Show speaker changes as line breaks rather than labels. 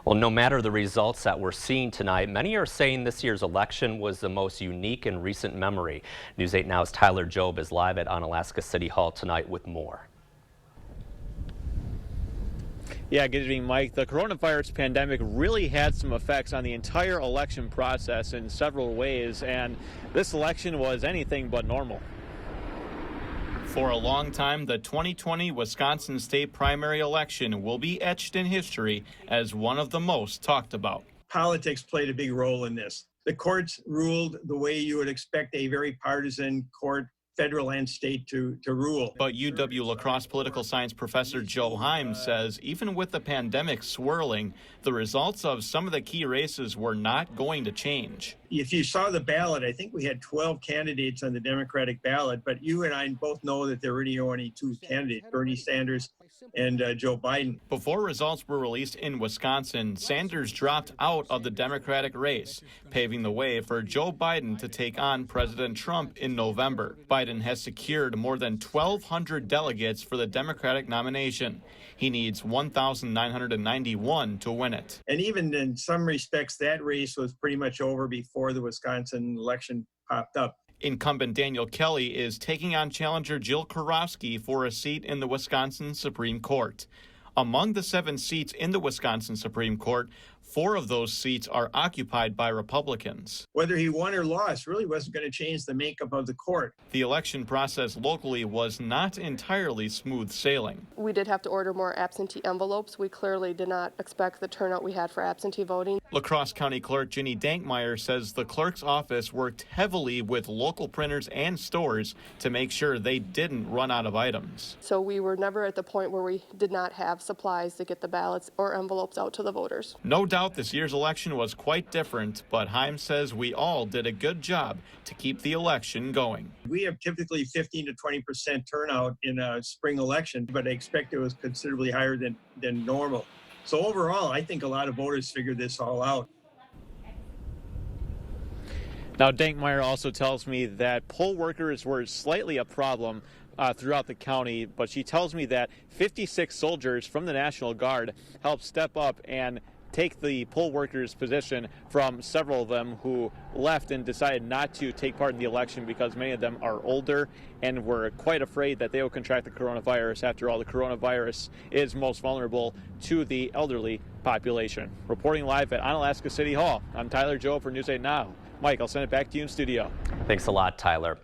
Well, no matter the results that we're seeing tonight, many are saying this year's election was the most unique in recent memory. News 8 Now's Tyler Jobe is live at Onalaska City Hall tonight with more.
Yeah, good evening, Mike. The coronavirus pandemic really had some effects on the entire election process in several ways, and this election was anything but normal.
For a long time, the 2020 Wisconsin state primary election will be etched in history as one of the most talked about.
Politics played a big role in this. The courts ruled the way you would expect a very partisan court, federal and state, to rule.
But UW La-crosse political science professor Joe Himes says even with the pandemic swirling, the results of some of the key races were not going to change.
If you saw the ballot, I think we had 12 candidates on the Democratic ballot, but you and I both know that there were really only two candidates, Bernie Sanders and Joe Biden.
Before results were released in Wisconsin, Sanders dropped out of the Democratic race, paving the way for Joe Biden to take on President Trump in November. Biden has secured more than 1,200 delegates for the Democratic nomination. He needs 1,991 to win it.
And even in some respects, that race was pretty much over before the Wisconsin election popped up.
Incumbent Daniel Kelly is taking on challenger Jill Karofsky for a seat in the Wisconsin Supreme Court. Among the 7 seats in the Wisconsin Supreme Court, 4 of those seats are occupied by Republicans.
Whether he won or lost really wasn't going to change the makeup of the court.
The election process locally was not entirely smooth sailing.
We did have to order more absentee envelopes. We clearly did not expect the turnout we had for absentee voting.
La Crosse County Clerk Ginny Dankmeyer says the clerk's office worked heavily with local printers and stores to make sure they didn't run out of items.
So we were never at the point where we did not have supplies to get the ballots or envelopes out to the voters.
No doubt this year's election was quite different, but Himes says we all did a good job to keep the election going.
We have typically 15 to 20% turnout in a spring election, but I expect it was considerably higher than normal. So overall, I think a lot of voters figured this all out.
Now, Dankmeyer also tells me that poll workers were slightly a problem throughout the county, but she tells me that 56 soldiers from the National Guard helped step up and take the poll workers' position from several of them who left and decided not to take part in the election because many of them are older and were quite afraid that they would contract the coronavirus. After all, the coronavirus is most vulnerable to the elderly population. Reporting live at Onalaska City Hall, I'm Tyler Jobe for News 8 Now. Mike, I'll send it back to you in studio.
Thanks a lot, Tyler.